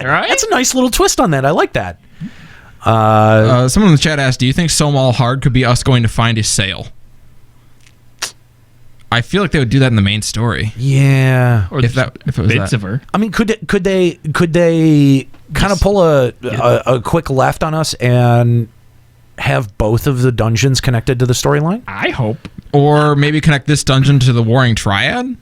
Yeah, right? That's a nice little twist on that. I like that. Someone in the chat asked, do you think Somal Hard could be us going to find a sail? I feel like they would do that in the main story. Yeah. Or if it was bits that. of her. I mean, could they kind of pull a quick left on us and have both of the dungeons connected to the storyline? I hope. Or maybe connect this dungeon to the Warring Triad?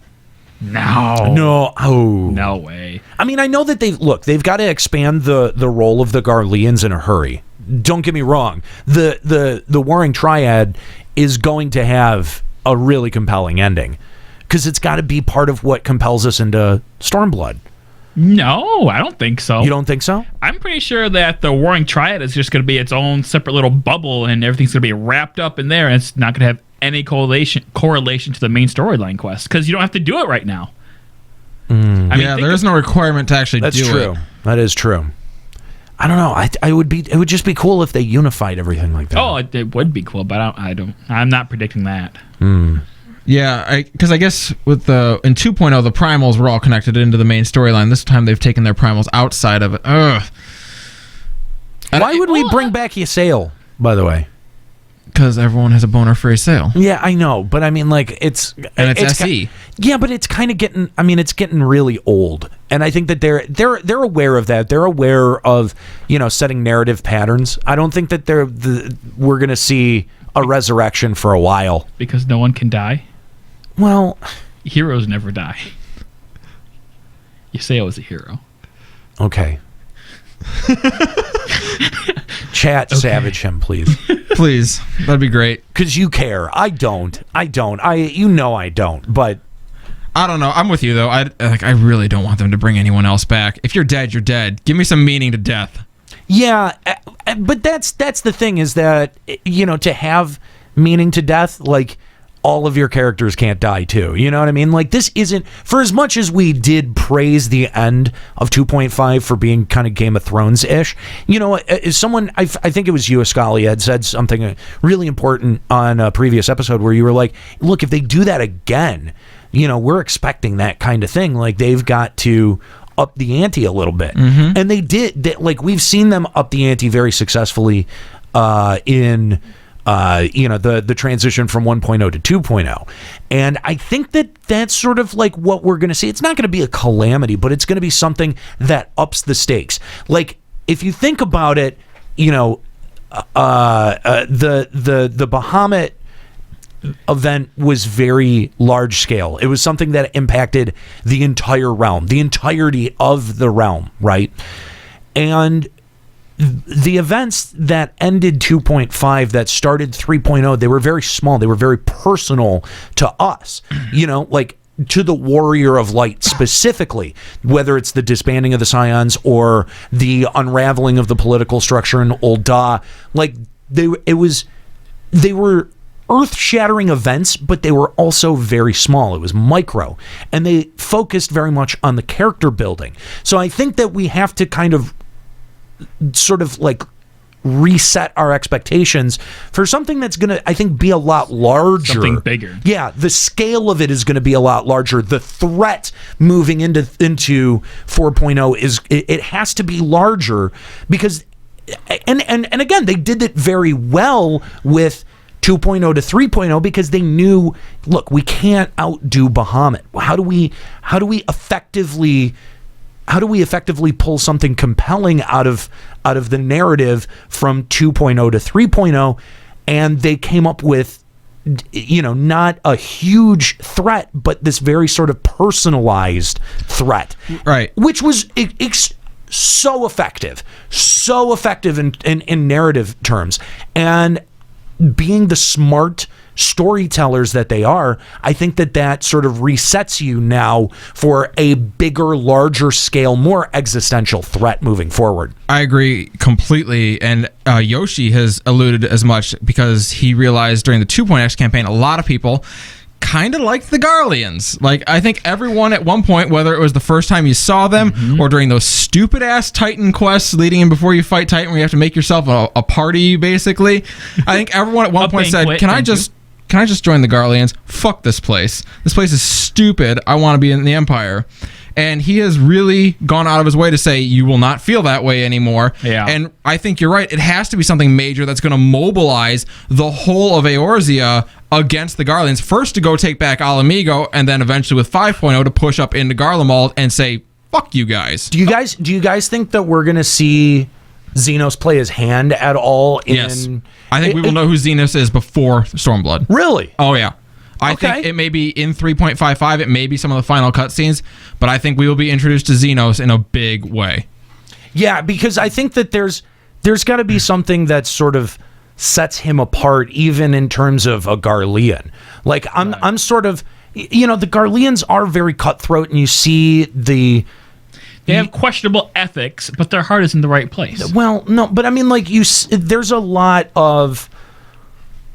No. Oh. No way. I mean, I know that they've got to expand the role of the Garleans in a hurry. Don't get me wrong. The Warring Triad is going to have a really compelling ending because it's got to be part of what compels us into Stormblood. No, I don't think so. You don't think so? I'm pretty sure that the Warring Triad is just going to be its own separate little bubble, and everything's going to be wrapped up in there, and it's not going to have any correlation to the main storyline quest because you don't have to do it right now. I mean, there is no requirement to actually do it. That's true. That is true. I don't know. It would just be cool if they unified everything like that. Oh, it would be cool, but I'm not predicting that. Yeah, because I guess with in 2.0 the primals were all connected into the main storyline. This time they've taken their primals outside of it. Ugh. Why would we bring back Ysayle, by the way? Because everyone has a boner for Ysayle. Yeah, I know, but I mean, like it's SE. Yeah, but it's kind of getting. I mean, it's getting really old, and I think that they're aware of that. They're aware of setting narrative patterns. I don't think that we're going to see a resurrection for a while Because no one can die. Well, Heroes never die. Ysayle was a hero. Okay. Chat savage him, please. Please, that'd be great. Because you care. I don't. I don't. I don't. But I don't know. I'm with you though. I really don't want them to bring anyone else back. If you're dead, you're dead. Give me some meaning to death. Yeah, but that's the thing is that to have meaning to death, like all of your characters can't die too. You know what I mean? Like this isn't, for as much as we did praise the end of 2.5 for being kind of Game of Thrones-ish, someone, I think it was you, Ascali, had said something really important on a previous episode where you were like, look, if they do that again, we're expecting that kind of thing. Like they've got to up the ante a little bit. Mm-hmm. And they did. Like we've seen them up the ante very successfully in the transition from 1.0 to 2.0. And I think that that's sort of like what we're going to see. It's not going to be a calamity, but it's going to be something that ups the stakes. Like if you think about it, the Bahamut event was very large scale. It was something that impacted the entire realm, the entirety of the realm, right? And the events that ended 2.5 that started 3.0, they were very small. They were very personal to us, like to the Warrior of Light specifically, whether it's the disbanding of the Scions or the unraveling of the political structure in Ul'dah. Like they were earth-shattering events, but they were also very small. It was micro, and they focused very much on the character building. So I think that we have to kind of sort of like reset our expectations for something that's going to, I think, be a lot larger. Something bigger. Yeah, the scale of it is going to be a lot larger. The threat moving into 4.0 is, it has to be larger because, and again, they did it very well with 2.0 to 3.0 because they knew, look, we can't outdo Bahamut. How do we effectively pull something compelling out of the narrative from 2.0 to 3.0? And they came up with, not a huge threat, but this very sort of personalized threat, right? Which was so effective in narrative terms. And being the smart storytellers that they are, I think that sort of resets you now for a bigger, larger scale, more existential threat moving forward. I agree completely, and Yoshi has alluded as much because he realized during the 2.x campaign, a lot of people kind of liked the Garleans. Like, I think everyone at one point, whether it was the first time you saw them or during those stupid-ass Titan quests leading in before you fight Titan where you have to make yourself a party, basically, I think everyone at one point said, can I just join the Garleans? Fuck this place. This place is stupid. I want to be in the Empire. And he has really gone out of his way to say, you will not feel that way anymore. Yeah. And I think you're right. It has to be something major that's going to mobilize the whole of Eorzea against the Garleans. First to go take back Ala Mhigo, and then eventually with 5.0 to push up into Garlemald and say, fuck you guys. Do you guys think that we're going to see Xenos play his hand at all in... Yes. I think we will know who Xenos is before Stormblood. Really? Oh, yeah. I Okay. think it may be in 3.55. It may be some of the final cutscenes, but I think we will be introduced to Xenos in a big way. Yeah, because I think that there's got to be something that sort of sets him apart, even in terms of a Garlean. Like I'm sort of, you know, the Garleans are very cutthroat, and you see the. They have questionable ethics, but their heart is in the right place. Well, no, but I mean, like there's a lot of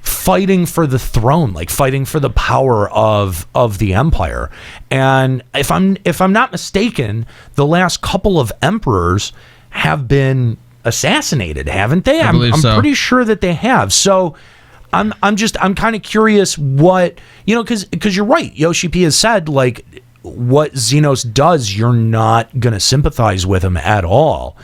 fighting for the throne, like fighting for the power of the empire. And if I'm not mistaken, the last couple of emperors have been assassinated, haven't they? I believe so. I'm pretty sure that they have. So I'm kind of curious what, you know, because you're right. Yoshi P has said, like, what Xenos does, you're not going to sympathize with him at all.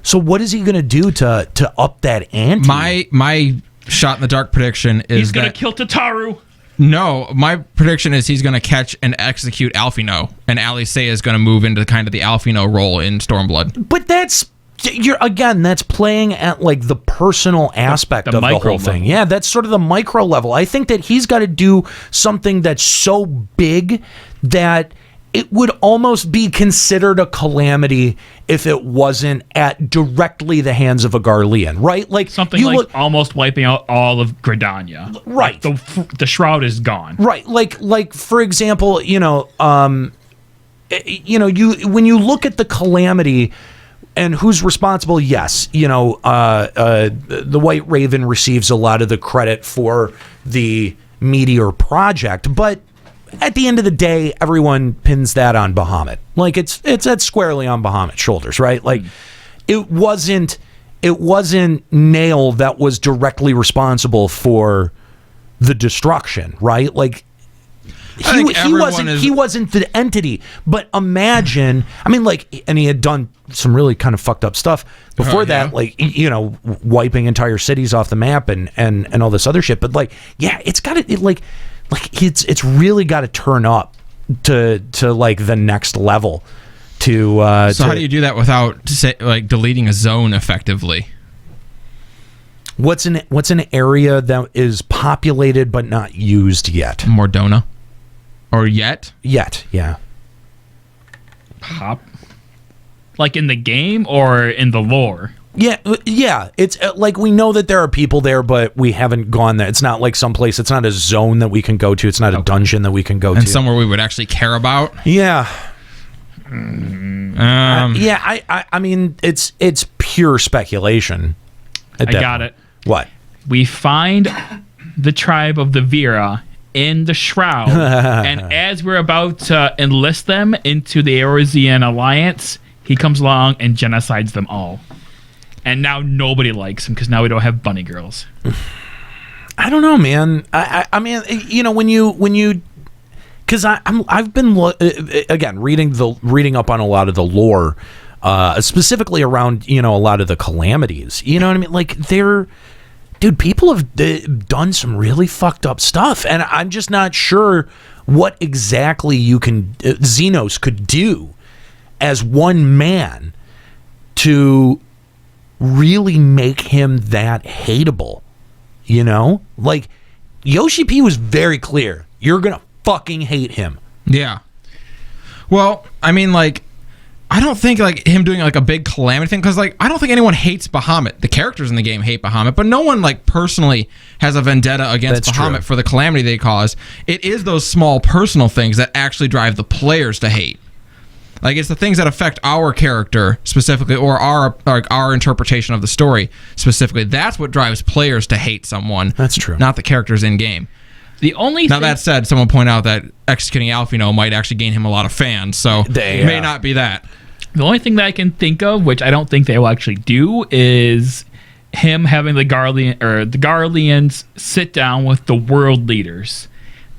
So what is he going to do to up that ante? My shot in the dark prediction is He's going to that- kill Tataru. No, my prediction is he's going to catch and execute Alphino, and Alicea is going to move into kind of the Alphino role in Stormblood. But that's that's playing at like the personal aspect the of the micro whole thing. level. Yeah, that's sort of the micro level. I think that he's got to do something that's so big that it would almost be considered a calamity if it wasn't at directly the hands of a Garlean, right? Like Something you like look, almost wiping out all of Gridania. Right. Like the shroud is gone. right? Like for example, you know, when you look at the calamity and who's responsible, yes, you know, the White Raven receives a lot of the credit for the Meteor project, but at the end of the day, everyone pins that on Bahamut. Like it's that's squarely on Bahamut's shoulders, right? Like it wasn't Nail that was directly responsible for the destruction, right? Like he wasn't the entity, but imagine, I mean, like, and he had done some really kind of fucked up stuff before that, yeah. like, you know, wiping entire cities off the map and all this other shit. But like, yeah, it's got to it's really got to turn up to like the next level. So how do you do that without deleting a zone effectively? What's an area that is populated but not used yet? Mordona. Or yet? Yet, yeah. Pop. Like in the game or in the lore? Yeah. It's like we know that there are people there, but we haven't gone there. It's not like someplace. It's not a zone that we can go to. It's not a dungeon that we can go to. And somewhere we would actually care about? Yeah. Yeah. I mean, it's pure speculation. I got it. What? We find the tribe of the Vera in the Shroud, and as we're about to enlist them into the Eorzean Alliance, he comes along and genocides them all. And now nobody likes him because now we don't have bunny girls. I don't know, man. I mean, you know, when you, because I've been again reading up on a lot of the lore, specifically around, you know, a lot of the calamities. You know what I mean? Like dude, people have done some really fucked up stuff, and I'm just not sure what exactly Xenos could do as one man to really make him that hateable. You know, like Yoshi P was very clear. You're gonna fucking hate him. Yeah. Well, I mean, like, I don't think like him doing like a big calamity thing, because like I don't think anyone hates Bahamut. The characters in the game hate Bahamut, but no one like personally has a vendetta against That's Bahamut true. for the calamity they cause. It is those small personal things that actually drive the players to hate. Like, it's the things that affect our character specifically, or our interpretation of the story specifically. That's what drives players to hate someone. That's true. Not the characters in game. The only Now, thing, that said, someone point out that executing Alphino might actually gain him a lot of fans, so it may not be that. the only thing that I can think of, which I don't think they will actually do, is him having the Garleans sit down with the world leaders,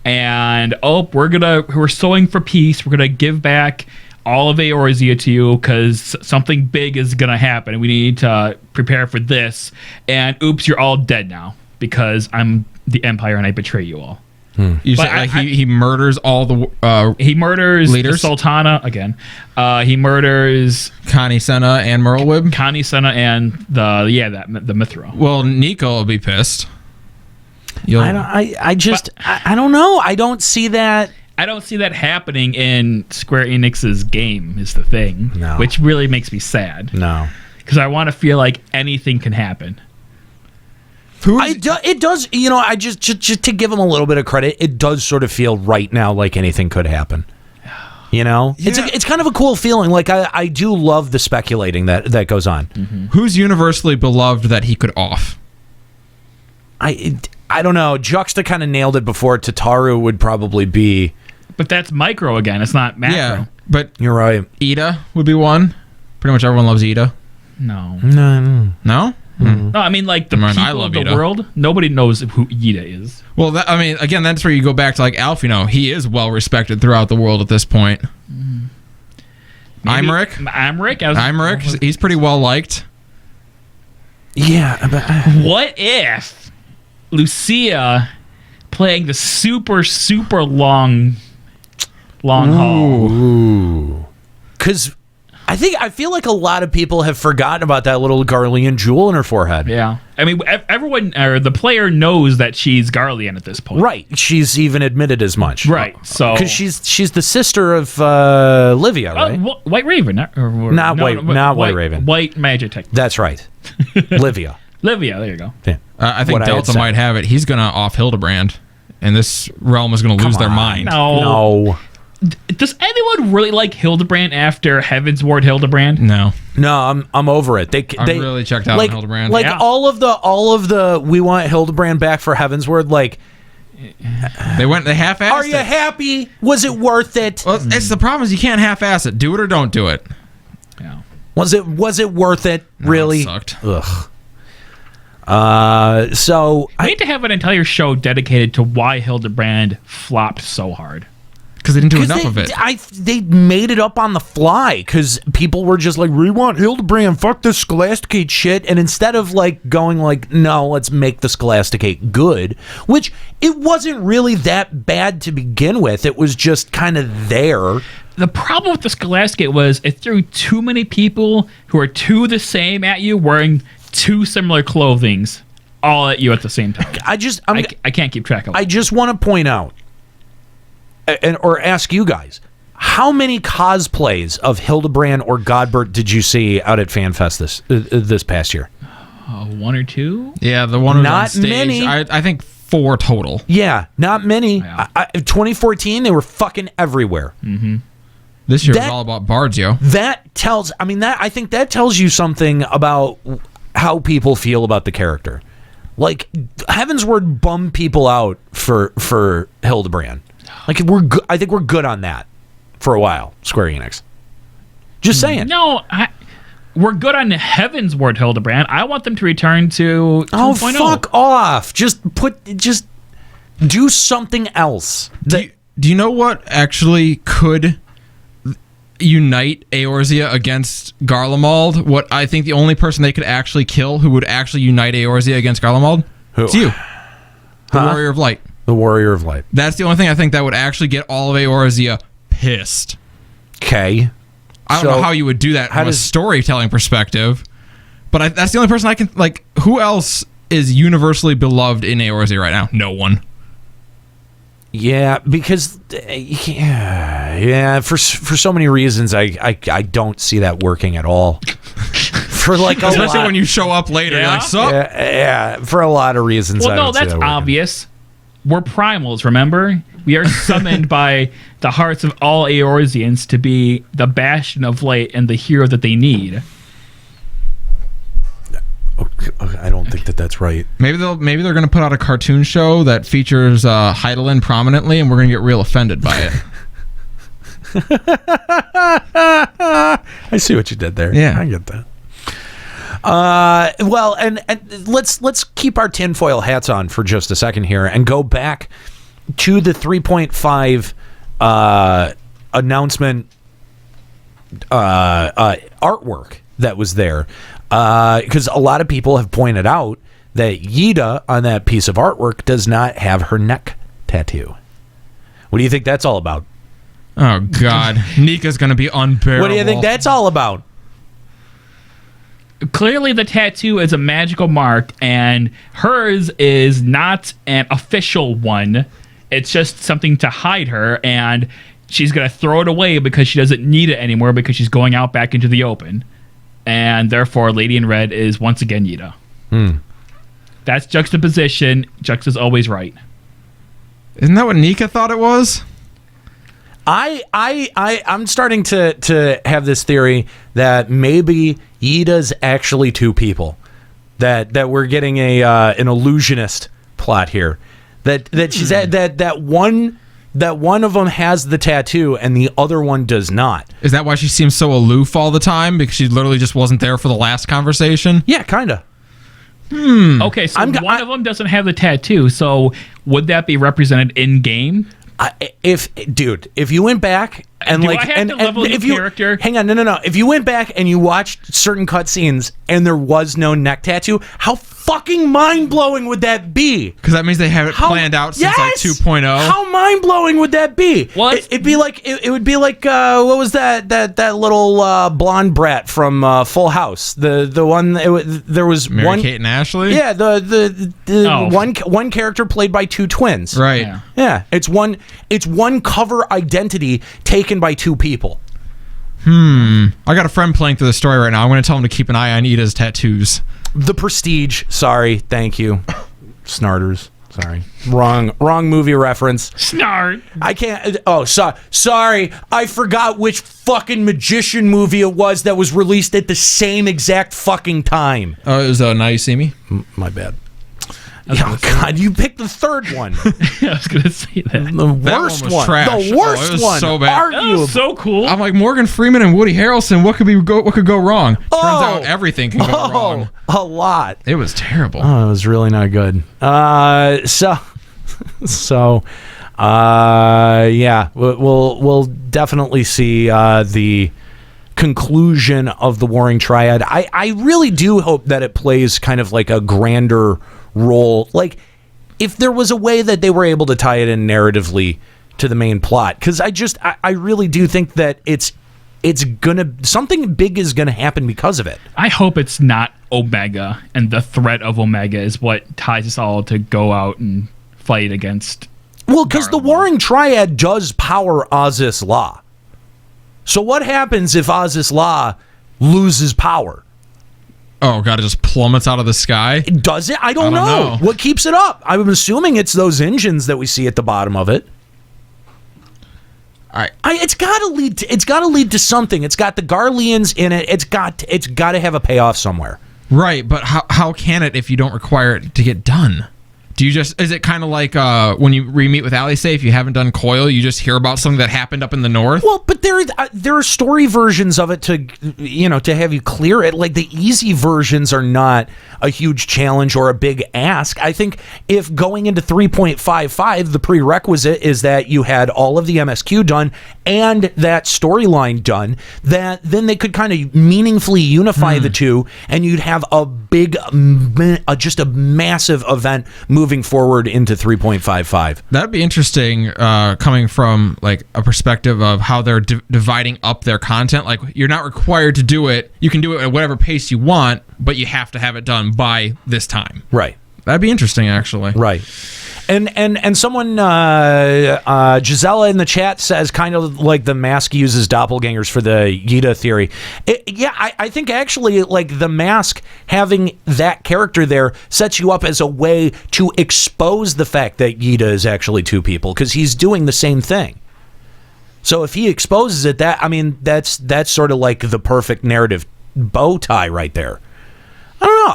and we're sowing for peace. We're gonna give back all of Eorzea to you because something big is going to happen. We need to prepare for this. And oops, you're all dead now because I'm the Empire and I betray you all. You But said like he murders all the He murders Leaders? the Sultana again. He murders Connie Senna and Merlwyb. Connie Senna and the Mithra. Well, Nico will be pissed. I don't know. I don't see that. I don't see that happening in Square Enix's game is the thing, No. which really makes me sad No. because I want to feel like anything can happen. It does, I just to give him a little bit of credit, it does sort of feel right now like anything could happen. It's kind of a cool feeling. Like I do love the speculating that goes on. Who's universally beloved that he could off? I don't know. Juxta kind of nailed it before. Tataru would probably be. But that's micro again. It's not macro. Yeah, but You're right. Ida would be one. Pretty much everyone loves Ida. No. No? No, I mean like the Never mind, I people love of the Ida. world. Nobody knows who Ida is. Well, again, that's where you go back to like Alf. He is well respected throughout the world at this point. Maybe- Imric? Imric. He's pretty well liked. Yeah, but What if Lucia playing the super long haul? because I feel like a lot of people have forgotten about that little Garlean jewel in her forehead. Yeah. I mean, everyone or the player knows that she's Garlean at this point. Right. She's even admitted as much. Right. So Because she's the sister of Livia, right? White Raven, Not White Raven. White Magitek. That's right. Livia. Livia, there you go. Yeah. I think What I had Delta said. might have it. He's going to off Hildebrand, and this realm is going to lose their mind. No. Does anyone really like Hildebrand after Heaven's Ward Hildebrand? No. No, I'm over it. They really checked out on like, Hildebrand. Like Yeah. all of the we want Hildebrand back for Heaven's Word. Like, They half-assed are you it. happy? Was it worth it? Well, it's the problem is you can't half-ass it. Do it or don't do it. Yeah. Was it worth it? Really? It sucked. Ugh. So I need to have an entire show dedicated to why Hildebrand flopped so hard. Because they didn't do enough of it. They made it up on the fly because people were just like, we want Hildebrand, fuck this Scholasticate shit. And instead of like going like, no, let's make the Scholasticate good, which it wasn't really that bad to begin with. It was just kind of there. The problem with the Scholasticate was it threw too many people who are two the same at you wearing two similar clothings all at you at the same time. I can't keep track of it. I just want to point out or ask you guys, how many cosplays of Hildebrand or Godbert did you see out at FanFest this past year? One or two? Yeah, the one who's Not on stage. many. I think 4 total. Yeah, not many. Yeah. 2014, they were fucking everywhere. This year That- was all about bards, yo. I think that tells you something about how people feel about the character. Like, Heaven's Word bummed people out for Hildebrand. Like, I think we're good on that for a while, Square Enix. Just saying. No, we're good on Heaven's Ward Hildebrand. I want them to return to 2.0. Oh, fuck off. Just do something else. Do you know what actually could unite Eorzea against Garlemald? What I think the only person they could actually kill who would actually unite Eorzea against Garlemald? Who? It's you. The Warrior of Light. The Warrior of Light. That's the only thing I think that would actually get all of Eorzea pissed. Okay. I don't know how you would do that from a storytelling perspective, but that's the only person I can, like, who else is universally beloved in Eorzea right now? No one. Yeah, because for so many reasons, I don't see that working at all. For like a Especially lot, when you show up later, you're Yeah? like, so? yeah, for a lot of reasons. Well, I no, don't see that's that working. obvious. We're primals, remember? We are summoned by the hearts of all Eorzeans to be the bastion of light and the hero that they need. I don't think that's right. Maybe they're going to put out a cartoon show that features Heidelin prominently, and we're going to get real offended by it. I see what you did there. Yeah. I get that. Well, and let's keep our tinfoil hats on for just a second here and go back to the 3.5 announcement artwork that was there, because a lot of people have pointed out that Yida on that piece of artwork does not have her neck tattoo. What do you think that's all about? Oh God, Nika's gonna be unbearable. What do you think that's all about? Clearly, the tattoo is a magical mark, and hers is not an official one. It's just something to hide her, and she's going to throw it away because she doesn't need it anymore because she's going out back into the open. And therefore, Lady in Red is once again Yida. That's juxtaposition. Juxta's always right. Isn't that what Nika thought it was? I'm starting to have this theory that maybe Yida's actually two people. That we're getting an illusionist plot here. That she's that one of them has the tattoo and the other one does not. Is that why she seems so aloof all the time? Because she literally just wasn't there for the last conversation? Yeah, kinda. Okay, so one of them doesn't have the tattoo, so would that be represented in game? If you went back and Do like I have and to level if the you character? hang on, no. If you went back and you watched certain cutscenes and there was no neck tattoo, how fucking mind blowing would that be? Because that means they have it planned out since like 2.0. How mind blowing would that be? What? It'd be like it would be like what was that little blonde brat from Full House? The one there was Mary one. Kate and Ashley? Yeah, the Oh. one character played by two twins. Right. Yeah. Yeah, it's one cover identity taken by two people. I got a friend playing through the story right now. I'm going to tell him to keep an eye on Ida's tattoos. The Prestige. Sorry, thank you. Snarters. Sorry, wrong movie reference. Snart. I can't. Oh, sorry. I forgot which fucking magician movie it was that was released at the same exact fucking time. Oh, it was Now You See Me? My bad. Oh God, you picked the third one. I was going to say that. The worst one was one. trash. The Oh, worst it was one. so bad. That was so cool. I'm like, Morgan Freeman and Woody Harrelson, what could go wrong? Turns Oh. out everything can go wrong. A lot. It was terrible. Oh, it was really not good. Yeah, we'll definitely see the conclusion of the Warring Triad. I really do hope that it plays kind of like a grander role. Like, if there was a way that they were able to tie it in narratively to the main plot, because I really do think that it's something big is gonna happen because of it. I hope it's not Omega, and the threat of Omega is what ties us all to go out and fight against. Well, because the Warring Triad does power Aziz La. So what happens if Aziz La loses power? Oh, God, it just plummets out of the sky? Does it? I don't know. What keeps it up? I'm assuming it's those engines that we see at the bottom of it. It's got to lead to. It's got to lead to something. It's got the Garleans in it. It's got to have a payoff somewhere. Right, but how can it if you don't require it to get done? Do you just, is it kind of like when you re-meet with Alice, if you haven't done Coil, you just hear about something that happened up in the north? Well, but there are story versions of it to have you clear it. Like, the easy versions are not a huge challenge or a big ask. I think if going into 3.55, the prerequisite is that you had all of the MSQ done and that storyline done, that then they could kind of meaningfully unify the two, and you'd have a big, just a massive event moving forward into 3.55. That'd be interesting, coming from like a perspective of how they're dividing up their content. Like, you're not required to do it. You can do it at whatever pace you want, but you have to have it done by this time. Right. That'd be interesting, actually. Right. And someone, Gisela in the chat says kind of like the mask uses doppelgangers for the Yida theory. I think actually like the mask having that character there sets you up as a way to expose the fact that Yida is actually two people, because he's doing the same thing. So if he exposes it, that's sort of like the perfect narrative bow tie right there. I don't know.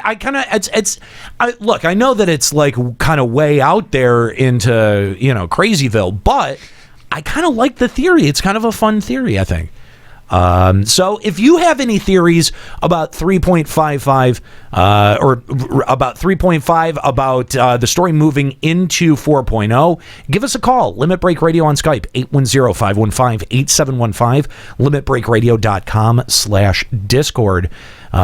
I kind of look. I know that it's like kind of way out there into Crazyville, but I kind of like the theory. It's kind of a fun theory, I think. So if you have any theories about 3.55 or about 3.5, about the story moving into 4.0, give us a call. Limit Break Radio on Skype, 810-515-8715, limitbreakradio.com/Discord.